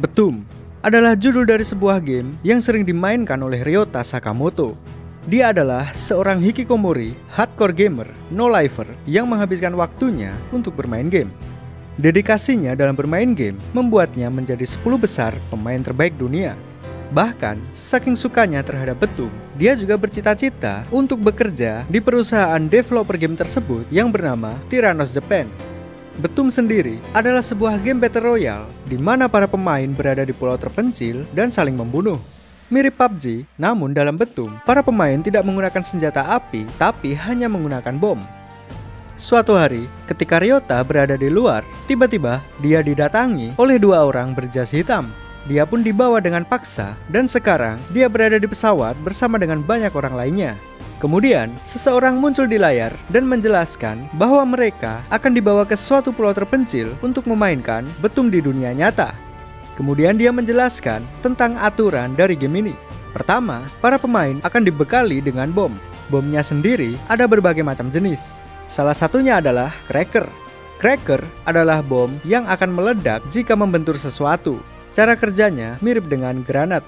Betum adalah judul dari sebuah game yang sering dimainkan oleh Ryota Sakamoto. Dia adalah seorang hikikomori, hardcore gamer, no-lifer yang menghabiskan waktunya untuk bermain game. Dedikasinya dalam bermain game membuatnya menjadi 10 besar pemain terbaik dunia. Bahkan, saking sukanya terhadap Betum, dia juga bercita-cita untuk bekerja di perusahaan developer game tersebut yang bernama Tyrannos Japan. Betum sendiri adalah sebuah game battle royale di mana para pemain berada di pulau terpencil dan saling membunuh. Mirip PUBG, namun dalam Betum, para pemain tidak menggunakan senjata api tapi hanya menggunakan bom. Suatu hari, ketika Ryota berada di luar, tiba-tiba dia didatangi oleh 2 orang berjas hitam. Dia pun dibawa dengan paksa dan sekarang dia berada di pesawat bersama dengan banyak orang lainnya. Kemudian, seseorang muncul di layar dan menjelaskan bahwa mereka akan dibawa ke suatu pulau terpencil untuk memainkan Betum di dunia nyata. Kemudian dia menjelaskan tentang aturan dari game ini. Pertama, para pemain akan dibekali dengan bom. Bomnya sendiri ada berbagai macam jenis. Salah satunya adalah cracker. Cracker adalah bom yang akan meledak jika membentur sesuatu. Cara kerjanya mirip dengan granat.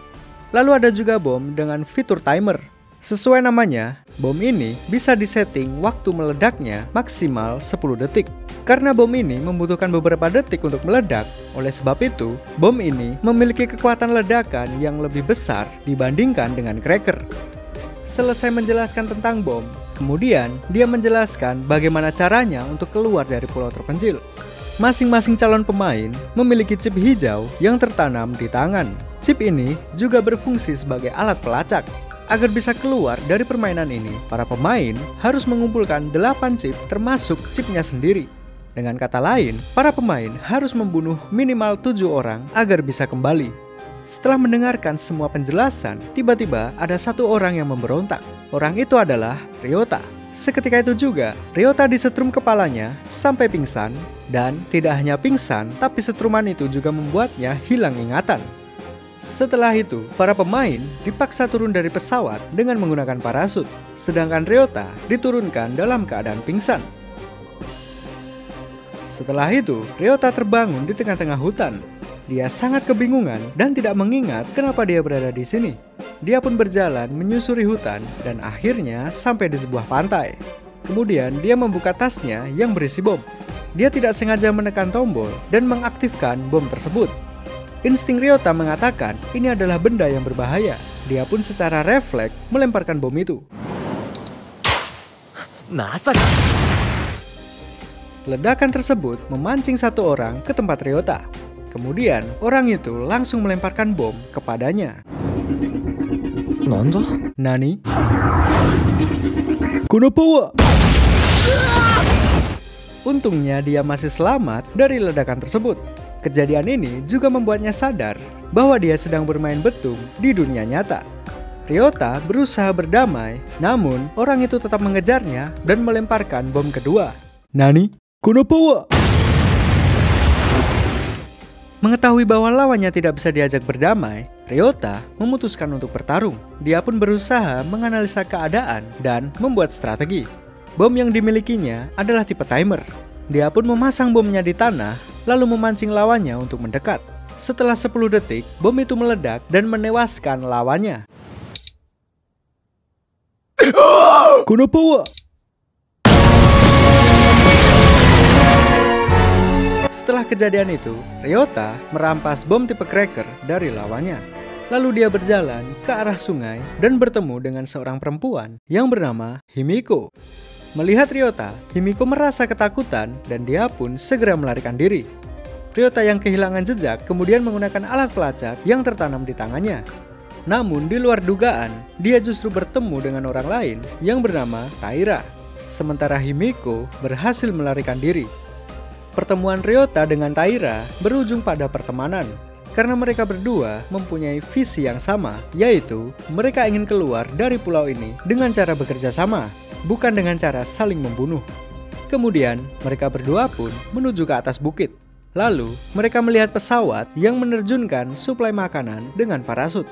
Lalu ada juga bom dengan fitur timer. Sesuai namanya, bom ini bisa disetting waktu meledaknya maksimal 10 detik. Karena bom ini membutuhkan beberapa detik untuk meledak, oleh sebab itu, bom ini memiliki kekuatan ledakan yang lebih besar dibandingkan dengan cracker. Selesai menjelaskan tentang bom, kemudian dia menjelaskan bagaimana caranya untuk keluar dari pulau terpencil. Masing-masing calon pemain memiliki chip hijau yang tertanam di tangan. Chip ini juga berfungsi sebagai alat pelacak. Agar bisa keluar dari permainan ini, para pemain harus mengumpulkan 8 chip termasuk chipnya sendiri. Dengan kata lain, para pemain harus membunuh minimal 7 orang agar bisa kembali. Setelah mendengarkan semua penjelasan, tiba-tiba ada 1 orang yang memberontak. Orang itu adalah Ryota. Seketika itu juga, Ryota disetrum kepalanya sampai pingsan. Dan tidak hanya pingsan, tapi setruman itu juga membuatnya hilang ingatan. Setelah itu, para pemain dipaksa turun dari pesawat dengan menggunakan parasut, sedangkan Ryota diturunkan dalam keadaan pingsan. Setelah itu, Ryota terbangun di tengah-tengah hutan. Dia sangat kebingungan dan tidak mengingat kenapa dia berada di sini. Dia pun berjalan menyusuri hutan dan akhirnya sampai di sebuah pantai. Kemudian dia membuka tasnya yang berisi bom. Dia tidak sengaja menekan tombol dan mengaktifkan bom tersebut. Insting Ryota mengatakan ini adalah benda yang berbahaya. Dia pun secara refleks melemparkan bom itu. Ledakan tersebut memancing 1 orang ke tempat Ryota. Kemudian orang itu langsung melemparkan bom kepadanya. Nani? Kenapa wa? Untungnya dia masih selamat dari ledakan tersebut. Kejadian ini juga membuatnya sadar bahwa dia sedang bermain Betum di dunia nyata. Ryota berusaha berdamai, namun orang itu tetap mengejarnya dan melemparkan bom kedua. Nani? Kenapa wa? Mengetahui bahwa lawannya tidak bisa diajak berdamai, Ryota memutuskan untuk bertarung. Dia pun berusaha menganalisa keadaan dan membuat strategi. Bom yang dimilikinya adalah tipe timer. Dia pun memasang bomnya di tanah, lalu memancing lawannya untuk mendekat. Setelah 10 detik, bom itu meledak dan menewaskan lawannya. Kenapa wa? Setelah kejadian itu, Ryota merampas bom tipe cracker dari lawannya. Lalu dia berjalan ke arah sungai dan bertemu dengan seorang perempuan yang bernama Himiko. Melihat Ryota, Himiko merasa ketakutan dan dia pun segera melarikan diri. Ryota yang kehilangan jejak kemudian menggunakan alat pelacak yang tertanam di tangannya. Namun di luar dugaan, dia justru bertemu dengan orang lain yang bernama Taira. Sementara Himiko berhasil melarikan diri. Pertemuan Ryota dengan Taira berujung pada pertemanan. Karena mereka berdua mempunyai visi yang sama, yaitu mereka ingin keluar dari pulau ini dengan cara bekerja sama, bukan dengan cara saling membunuh. Kemudian, mereka berdua pun menuju ke atas bukit. Lalu, mereka melihat pesawat yang menerjunkan suplai makanan dengan parasut.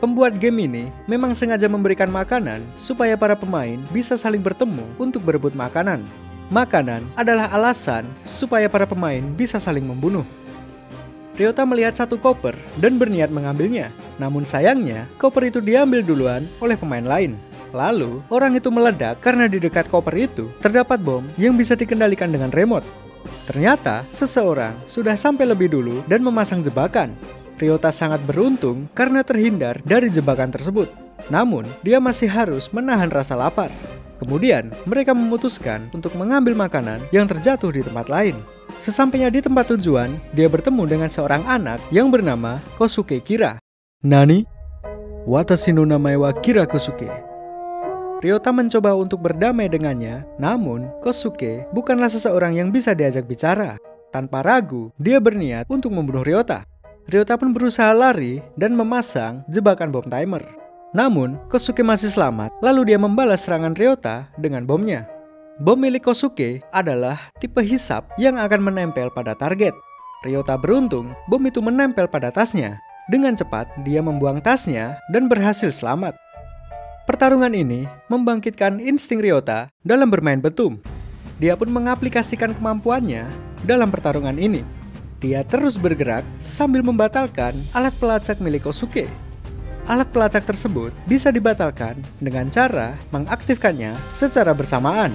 Pembuat game ini memang sengaja memberikan makanan supaya para pemain bisa saling bertemu untuk berebut makanan. Makanan adalah alasan supaya para pemain bisa saling membunuh. Ryota melihat satu koper dan berniat mengambilnya. Namun sayangnya, koper itu diambil duluan oleh pemain lain. Lalu, orang itu meledak karena di dekat koper itu terdapat bom yang bisa dikendalikan dengan remote. Ternyata, seseorang sudah sampai lebih dulu dan memasang jebakan. Ryota sangat beruntung karena terhindar dari jebakan tersebut. Namun, dia masih harus menahan rasa lapar. Kemudian, mereka memutuskan untuk mengambil makanan yang terjatuh di tempat lain. Sesampainya di tempat tujuan, dia bertemu dengan seorang anak yang bernama Kosuke Kira. Nani? Watashi no namae wa Kira Kosuke. Ryota mencoba untuk berdamai dengannya, namun Kosuke bukanlah seseorang yang bisa diajak bicara. Tanpa ragu, dia berniat untuk membunuh Ryota. Ryota pun berusaha lari dan memasang jebakan bom timer. Namun, Kosuke masih selamat, lalu dia membalas serangan Ryota dengan bomnya. Bom milik Kosuke adalah tipe hisap yang akan menempel pada target. Ryota beruntung, bom itu menempel pada tasnya. Dengan cepat, dia membuang tasnya dan berhasil selamat. Pertarungan ini membangkitkan insting Ryota dalam bermain betum. Dia pun mengaplikasikan kemampuannya dalam pertarungan ini. Dia terus bergerak sambil membatalkan alat pelacak milik Kosuke. Alat pelacak tersebut bisa dibatalkan dengan cara mengaktifkannya secara bersamaan.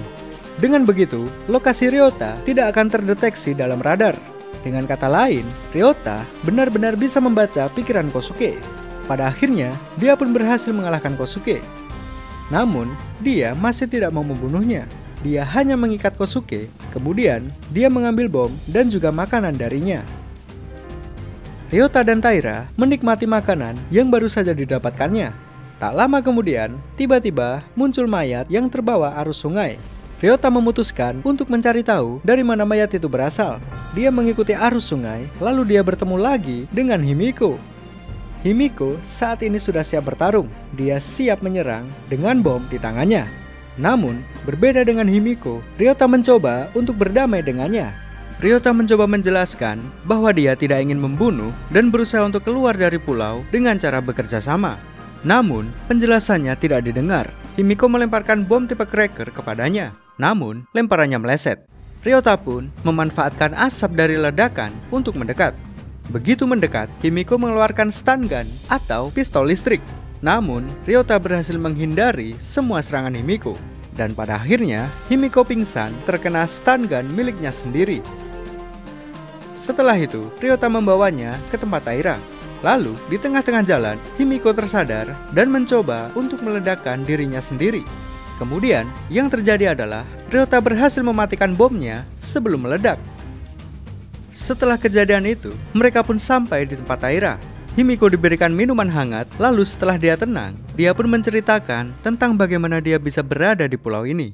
Dengan begitu, lokasi Ryota tidak akan terdeteksi dalam radar. Dengan kata lain, Ryota benar-benar bisa membaca pikiran Kosuke. Pada akhirnya, dia pun berhasil mengalahkan Kosuke. Namun, dia masih tidak mau membunuhnya. Dia hanya mengikat Kosuke, kemudian dia mengambil bom dan juga makanan darinya. Ryota dan Taira menikmati makanan yang baru saja didapatkannya. Tak lama kemudian, tiba-tiba muncul mayat yang terbawa arus sungai. Ryota memutuskan untuk mencari tahu dari mana mayat itu berasal. Dia mengikuti arus sungai, lalu dia bertemu lagi dengan Himiko. Himiko saat ini sudah siap bertarung. Dia siap menyerang dengan bom di tangannya. Namun, berbeda dengan Himiko, Ryota mencoba untuk berdamai dengannya. Ryota mencoba menjelaskan bahwa dia tidak ingin membunuh dan berusaha untuk keluar dari pulau dengan cara bekerja sama. Namun, penjelasannya tidak didengar. Himiko melemparkan bom tipe cracker kepadanya. Namun, lemparannya meleset. Ryota pun memanfaatkan asap dari ledakan untuk mendekat. Begitu mendekat, Himiko mengeluarkan stun gun atau pistol listrik. Namun, Ryota berhasil menghindari semua serangan Himiko. Dan pada akhirnya, Himiko pingsan terkena stun gun miliknya sendiri. Setelah itu, Ryota membawanya ke tempat Taira. Lalu, di tengah-tengah jalan, Himiko tersadar dan mencoba untuk meledakkan dirinya sendiri. Kemudian, yang terjadi adalah Ryota berhasil mematikan bomnya sebelum meledak. Setelah kejadian itu, mereka pun sampai di tempat Taira. Himiko diberikan minuman hangat, lalu setelah dia tenang, dia pun menceritakan tentang bagaimana dia bisa berada di pulau ini.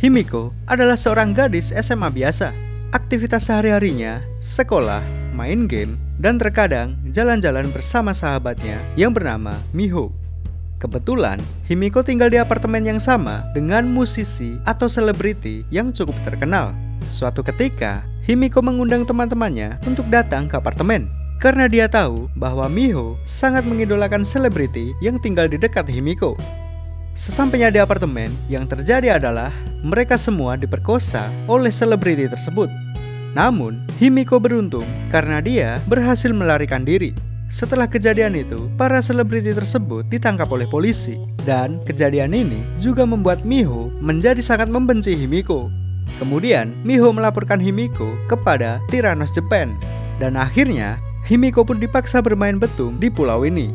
Himiko adalah seorang gadis SMA biasa. Aktivitas sehari-harinya, sekolah, main game, dan terkadang jalan-jalan bersama sahabatnya yang bernama Miho. Kebetulan, Himiko tinggal di apartemen yang sama dengan musisi atau selebriti yang cukup terkenal. Suatu ketika, Himiko mengundang teman-temannya untuk datang ke apartemen karena dia tahu bahwa Miho sangat mengidolakan selebriti yang tinggal di dekat Himiko. Sesampainya di apartemen, yang terjadi adalah mereka semua diperkosa oleh selebriti tersebut. Namun, Himiko beruntung karena dia berhasil melarikan diri. Setelah kejadian itu, para selebriti tersebut ditangkap oleh polisi. Dan kejadian ini juga membuat Miho menjadi sangat membenci Himiko. Kemudian, Miho melaporkan Himiko kepada Tyrannos Japan. Dan akhirnya, Himiko pun dipaksa bermain betum di pulau ini.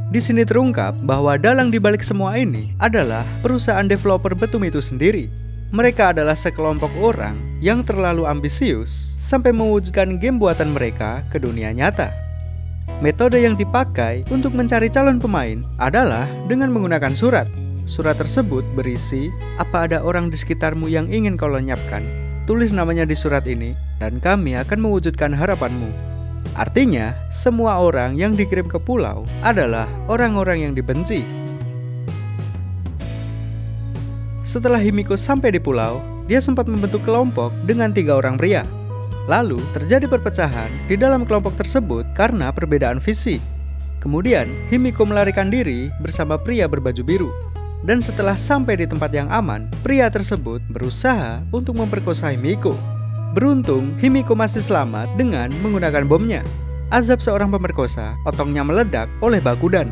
Di sini terungkap bahwa dalang dibalik semua ini adalah perusahaan developer betum itu sendiri. Mereka adalah sekelompok orang yang terlalu ambisius sampai mewujudkan game buatan mereka ke dunia nyata. Metode yang dipakai untuk mencari calon pemain adalah dengan menggunakan surat. Surat tersebut berisi, apa ada orang di sekitarmu yang ingin kau lenyapkan? Tulis namanya di surat ini, dan kami akan mewujudkan harapanmu. Artinya, semua orang yang dikirim ke pulau adalah orang-orang yang dibenci. Setelah Himiko sampai di pulau, dia sempat membentuk kelompok dengan 3 orang pria. Lalu, terjadi perpecahan di dalam kelompok tersebut karena perbedaan visi. Kemudian, Himiko melarikan diri bersama pria berbaju biru. Dan setelah sampai di tempat yang aman, pria tersebut berusaha untuk memperkosa Himiko. Beruntung, Himiko masih selamat dengan menggunakan bomnya. Azab seorang pemerkosa, otongnya meledak oleh bakudan.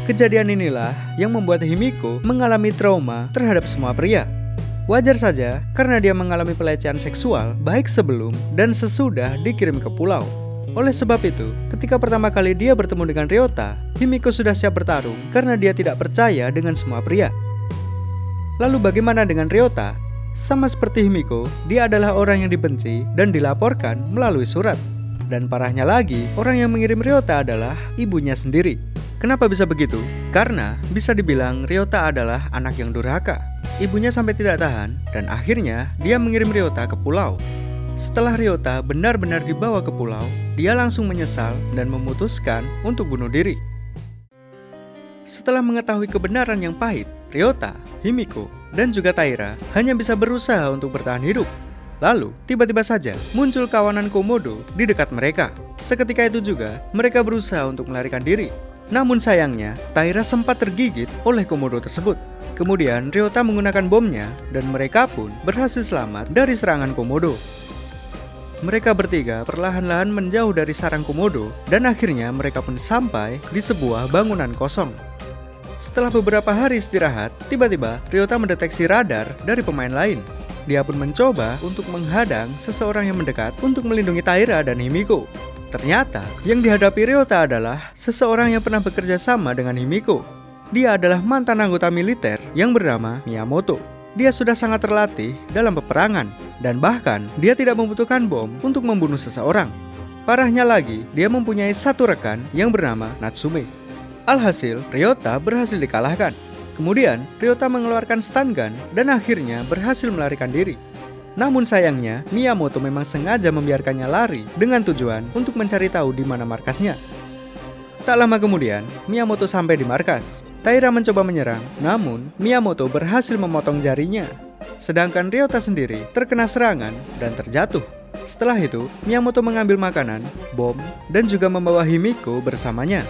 Kejadian inilah yang membuat Himiko mengalami trauma terhadap semua pria. Wajar saja karena dia mengalami pelecehan seksual baik sebelum dan sesudah dikirim ke pulau. Oleh sebab itu, ketika pertama kali dia bertemu dengan Ryota, Himiko sudah siap bertarung karena dia tidak percaya dengan semua pria. Lalu bagaimana dengan Ryota? Sama seperti Himiko, dia adalah orang yang dibenci dan dilaporkan melalui surat. Dan parahnya lagi, orang yang mengirim Ryota adalah ibunya sendiri. Kenapa bisa begitu? Karena bisa dibilang Ryota adalah anak yang durhaka. Ibunya sampai tidak tahan dan akhirnya dia mengirim Ryota ke pulau. Setelah Ryota benar-benar dibawa ke pulau, dia langsung menyesal dan memutuskan untuk bunuh diri. Setelah mengetahui kebenaran yang pahit, Ryota, Himiko, dan juga Taira hanya bisa berusaha untuk bertahan hidup. Lalu, tiba-tiba saja muncul kawanan Komodo di dekat mereka. Seketika itu juga, mereka berusaha untuk melarikan diri. Namun sayangnya, Taira sempat tergigit oleh Komodo tersebut. Kemudian Ryota menggunakan bomnya dan mereka pun berhasil selamat dari serangan Komodo. Mereka bertiga perlahan-lahan menjauh dari sarang Komodo dan akhirnya mereka pun sampai di sebuah bangunan kosong. Setelah beberapa hari istirahat, tiba-tiba Ryota mendeteksi radar dari pemain lain. Dia pun mencoba untuk menghadang seseorang yang mendekat untuk melindungi Taira dan Himiko. Ternyata, yang dihadapi Ryota adalah seseorang yang pernah bekerja sama dengan Himiko. Dia adalah mantan anggota militer yang bernama Miyamoto. Dia sudah sangat terlatih dalam peperangan, dan bahkan dia tidak membutuhkan bom untuk membunuh seseorang. Parahnya lagi, dia mempunyai satu rekan yang bernama Natsume. Alhasil, Ryota berhasil dikalahkan. Kemudian, Ryota mengeluarkan stun gun dan akhirnya berhasil melarikan diri. Namun sayangnya, Miyamoto memang sengaja membiarkannya lari dengan tujuan untuk mencari tahu di mana markasnya. Tak lama kemudian, Miyamoto sampai di markas. Taira mencoba menyerang, namun Miyamoto berhasil memotong jarinya. Sedangkan Ryota sendiri terkena serangan dan terjatuh. Setelah itu, Miyamoto mengambil makanan, bom, dan juga membawa Himiko bersamanya.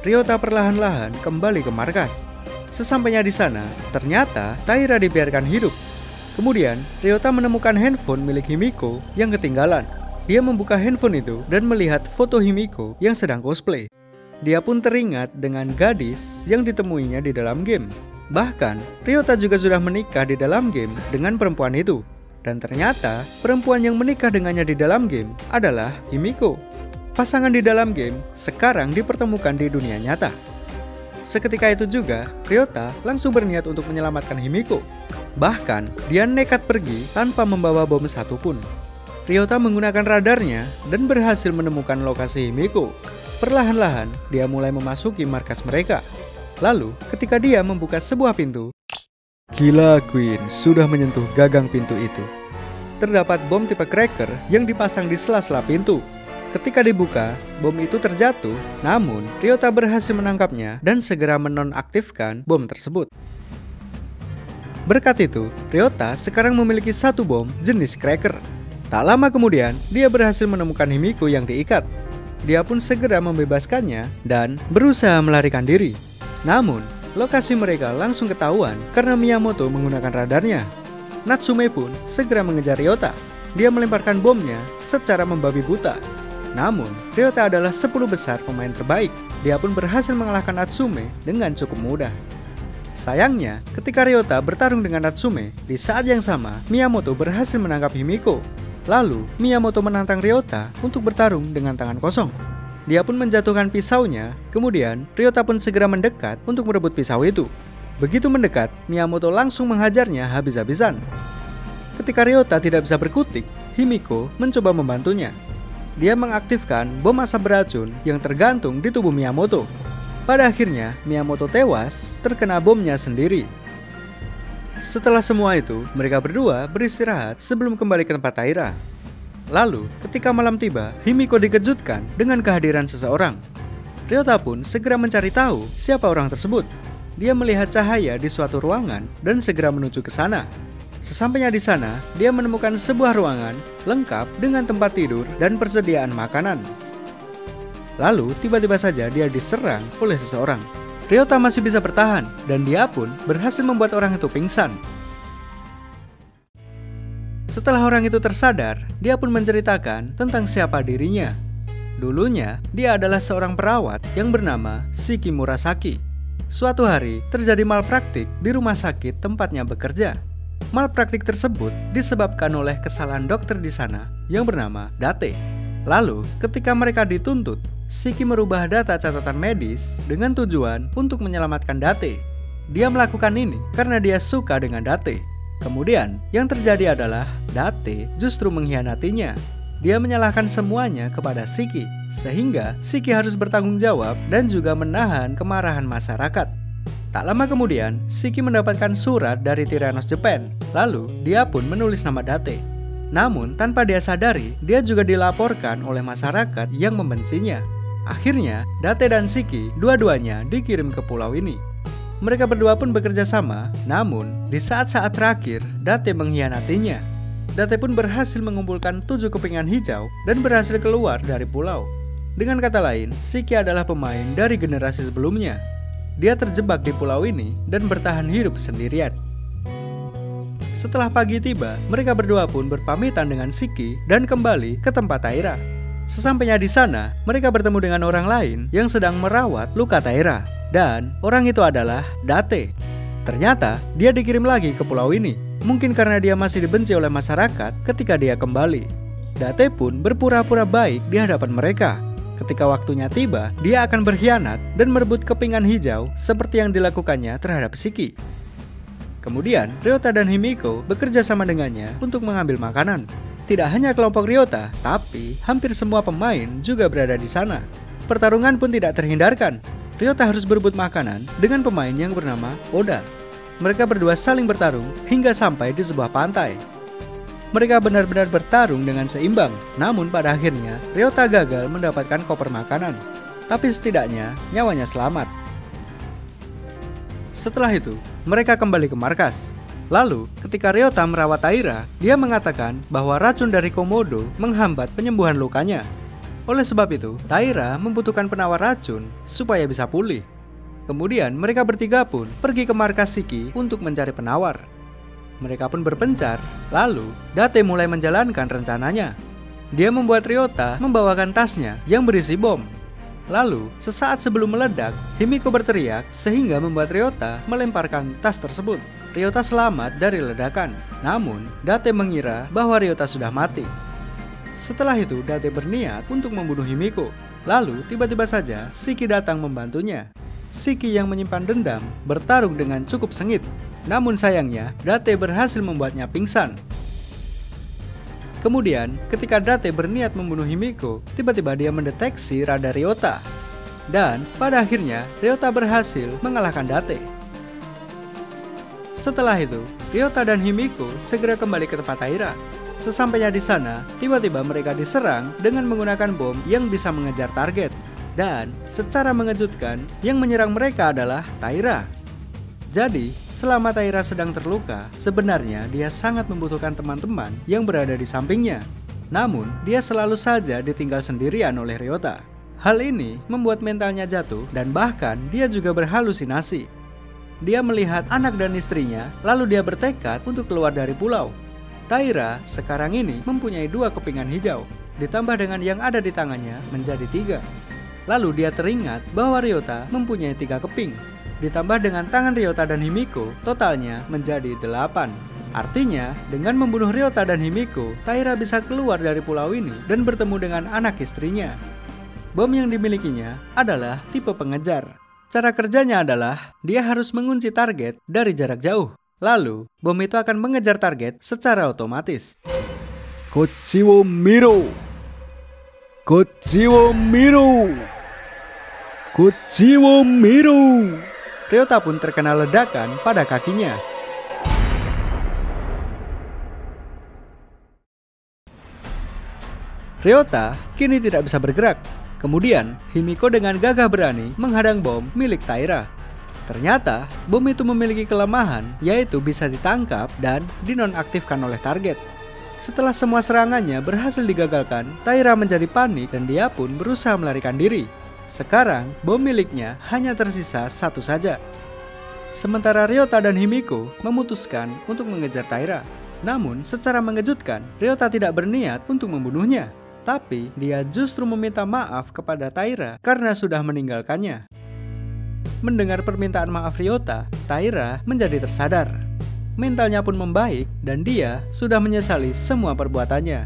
Ryota perlahan-lahan kembali ke markas. Sesampainya di sana, ternyata Taira dibiarkan hidup. Kemudian, Ryota menemukan handphone milik Himiko yang ketinggalan. Dia membuka handphone itu dan melihat foto Himiko yang sedang cosplay. Dia pun teringat dengan gadis yang ditemuinya di dalam game. Bahkan, Ryota juga sudah menikah di dalam game dengan perempuan itu. Dan ternyata, perempuan yang menikah dengannya di dalam game adalah Himiko. Pasangan di dalam game sekarang dipertemukan di dunia nyata. Seketika itu juga, Ryota langsung berniat untuk menyelamatkan Himiko. Bahkan, dia nekat pergi tanpa membawa bom satupun. Ryota menggunakan radarnya dan berhasil menemukan lokasi Himiko. Perlahan-lahan, dia mulai memasuki markas mereka. Lalu, ketika dia membuka sebuah pintu, Killer Queen sudah menyentuh gagang pintu itu. Terdapat bom tipe cracker yang dipasang di sela-sela pintu. Ketika dibuka, bom itu terjatuh, namun Ryota berhasil menangkapnya dan segera menonaktifkan bom tersebut. Berkat itu, Ryota sekarang memiliki satu bom jenis cracker. Tak lama kemudian, dia berhasil menemukan Himiko yang diikat. Dia pun segera membebaskannya dan berusaha melarikan diri. Namun, lokasi mereka langsung ketahuan karena Miyamoto menggunakan radarnya. Natsume pun segera mengejar Ryota. Dia melemparkan bomnya secara membabi buta. Namun, Ryota adalah 10 besar pemain terbaik. Dia pun berhasil mengalahkan Natsume dengan cukup mudah. Sayangnya, ketika Ryota bertarung dengan Natsume, di saat yang sama, Miyamoto berhasil menangkap Himiko. Lalu, Miyamoto menantang Ryota untuk bertarung dengan tangan kosong. Dia pun menjatuhkan pisaunya, kemudian Ryota pun segera mendekat untuk merebut pisau itu. Begitu mendekat, Miyamoto langsung menghajarnya habis-habisan. Ketika Ryota tidak bisa berkutik, Himiko mencoba membantunya. Dia mengaktifkan bom asap beracun yang tergantung di tubuh Miyamoto. Pada akhirnya, Miyamoto tewas terkena bomnya sendiri. Setelah semua itu, mereka berdua beristirahat sebelum kembali ke tempat Taira. Lalu, ketika malam tiba, Himiko dikejutkan dengan kehadiran seseorang. Ryota pun segera mencari tahu siapa orang tersebut. Dia melihat cahaya di suatu ruangan dan segera menuju ke sana. Sesampainya di sana, dia menemukan sebuah ruangan lengkap dengan tempat tidur dan persediaan makanan. Lalu, tiba-tiba saja dia diserang oleh seseorang. Ryota masih bisa bertahan, dan dia pun berhasil membuat orang itu pingsan. Setelah orang itu tersadar, dia pun menceritakan tentang siapa dirinya. Dulunya, dia adalah seorang perawat yang bernama Shiki Murasaki. Suatu hari, terjadi malpraktik di rumah sakit tempatnya bekerja. Malpraktik tersebut disebabkan oleh kesalahan dokter di sana yang bernama Date. Lalu, ketika mereka dituntut, Shiki merubah data catatan medis dengan tujuan untuk menyelamatkan Date. Dia melakukan ini karena dia suka dengan Date. Kemudian, yang terjadi adalah Date justru mengkhianatinya. Dia menyalahkan semuanya kepada Shiki, sehingga Shiki harus bertanggung jawab dan juga menahan kemarahan masyarakat. Tak lama kemudian, Shiki mendapatkan surat dari Tyrannos Japan. Lalu, dia pun menulis nama Date. Namun, tanpa dia sadari, dia juga dilaporkan oleh masyarakat yang membencinya. Akhirnya, Date dan Shiki dua-duanya dikirim ke pulau ini. Mereka berdua pun bekerja sama, namun di saat-saat terakhir, Date mengkhianatinya. Date pun berhasil mengumpulkan 7 kepingan hijau dan berhasil keluar dari pulau. Dengan kata lain, Shiki adalah pemain dari generasi sebelumnya. Dia terjebak di pulau ini dan bertahan hidup sendirian. Setelah pagi tiba, mereka berdua pun berpamitan dengan Shiki dan kembali ke tempat Taira. Sesampainya di sana, mereka bertemu dengan orang lain yang sedang merawat luka Taira. Dan orang itu adalah Date. Ternyata, dia dikirim lagi ke pulau ini. Mungkin karena dia masih dibenci oleh masyarakat ketika dia kembali. Date pun berpura-pura baik di hadapan mereka. Ketika waktunya tiba, dia akan berkhianat dan merebut kepingan hijau seperti yang dilakukannya terhadap Shiki. Kemudian, Ryota dan Himiko bekerja sama dengannya untuk mengambil makanan. Tidak hanya kelompok Ryota, tapi hampir semua pemain juga berada di sana. Pertarungan pun tidak terhindarkan. Ryota harus berebut makanan dengan pemain yang bernama Oda. Mereka berdua saling bertarung hingga sampai di sebuah pantai. Mereka benar-benar bertarung dengan seimbang, namun pada akhirnya Ryota gagal mendapatkan koper makanan. Tapi setidaknya nyawanya selamat. Setelah itu, mereka kembali ke markas. Lalu, ketika Ryota merawat Taira, dia mengatakan bahwa racun dari Komodo menghambat penyembuhan lukanya. Oleh sebab itu, Taira membutuhkan penawar racun supaya bisa pulih. Kemudian mereka bertiga pun pergi ke markas Shiki untuk mencari penawar. Mereka pun berpencar, lalu Date mulai menjalankan rencananya. Dia membuat Ryota membawakan tasnya yang berisi bom. Lalu, sesaat sebelum meledak, Himiko berteriak sehingga membuat Ryota melemparkan tas tersebut. Ryota selamat dari ledakan, namun Date mengira bahwa Ryota sudah mati. Setelah itu, Date berniat untuk membunuh Himiko. Lalu, tiba-tiba saja Shiki datang membantunya. Shiki yang menyimpan dendam bertarung dengan cukup sengit. Namun sayangnya, Date berhasil membuatnya pingsan. Kemudian, ketika Date berniat membunuh Himiko, tiba-tiba dia mendeteksi radar Ryota. Dan pada akhirnya, Ryota berhasil mengalahkan Date. Setelah itu, Ryota dan Himiko segera kembali ke tempat Taira. Sesampainya di sana, tiba-tiba mereka diserang dengan menggunakan bom yang bisa mengejar target. Dan secara mengejutkan, yang menyerang mereka adalah Taira. Jadi, selama Taira sedang terluka, sebenarnya dia sangat membutuhkan teman-teman yang berada di sampingnya. Namun, dia selalu saja ditinggal sendirian oleh Ryota. Hal ini membuat mentalnya jatuh dan bahkan dia juga berhalusinasi. Dia melihat anak dan istrinya, lalu dia bertekad untuk keluar dari pulau. Taira sekarang ini mempunyai 2 kepingan hijau, ditambah dengan yang ada di tangannya menjadi 3. Lalu dia teringat bahwa Ryota mempunyai 3 keping. Ditambah dengan tangan Ryota dan Himiko, totalnya menjadi 8. Artinya, dengan membunuh Ryota dan Himiko, Taira bisa keluar dari pulau ini dan bertemu dengan anak istrinya. Bom yang dimilikinya adalah tipe pengejar. Cara kerjanya adalah, dia harus mengunci target dari jarak jauh. Lalu, bom itu akan mengejar target secara otomatis. Kochi wo miro! Kochi wo miro! Kochi wo miro! Ryota pun terkena ledakan pada kakinya. Ryota kini tidak bisa bergerak. Kemudian, Himiko dengan gagah berani menghadang bom milik Taira. Ternyata, bom itu memiliki kelemahan, yaitu bisa ditangkap dan dinonaktifkan oleh target. Setelah semua serangannya berhasil digagalkan, Taira menjadi panik dan dia pun berusaha melarikan diri. Sekarang, bom miliknya hanya tersisa satu saja. Sementara Ryota dan Himiko memutuskan untuk mengejar Taira. Namun, secara mengejutkan, Ryota tidak berniat untuk membunuhnya. Tapi, dia justru meminta maaf kepada Taira karena sudah meninggalkannya. Mendengar permintaan maaf Ryota, Taira menjadi tersadar. Mentalnya pun membaik dan dia sudah menyesali semua perbuatannya.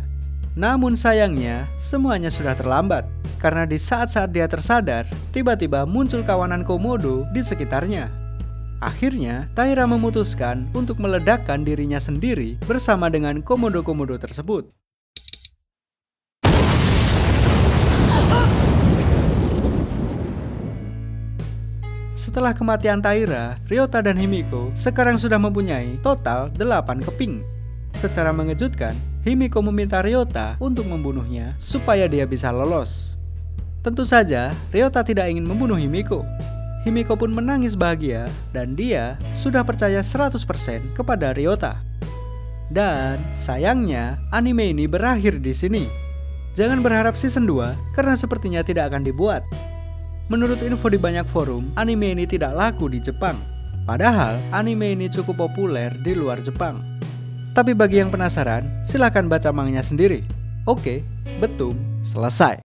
Namun sayangnya, semuanya sudah terlambat. Karena di saat-saat dia tersadar, tiba-tiba muncul kawanan komodo di sekitarnya. Akhirnya, Taira memutuskan untuk meledakkan dirinya sendiri bersama dengan komodo-komodo tersebut. Setelah kematian Taira, Ryota dan Himiko sekarang sudah mempunyai total 8 keping. Secara mengejutkan, Himiko meminta Ryota untuk membunuhnya supaya dia bisa lolos. Tentu saja, Ryota tidak ingin membunuh Himiko. Himiko pun menangis bahagia dan dia sudah percaya 100% kepada Ryota. Dan sayangnya, anime ini berakhir di sini. Jangan berharap season 2 karena sepertinya tidak akan dibuat. Menurut info di banyak forum, anime ini tidak laku di Jepang. Padahal, anime ini cukup populer di luar Jepang. Tapi bagi yang penasaran, silahkan baca manganya sendiri. Oke, betul, selesai.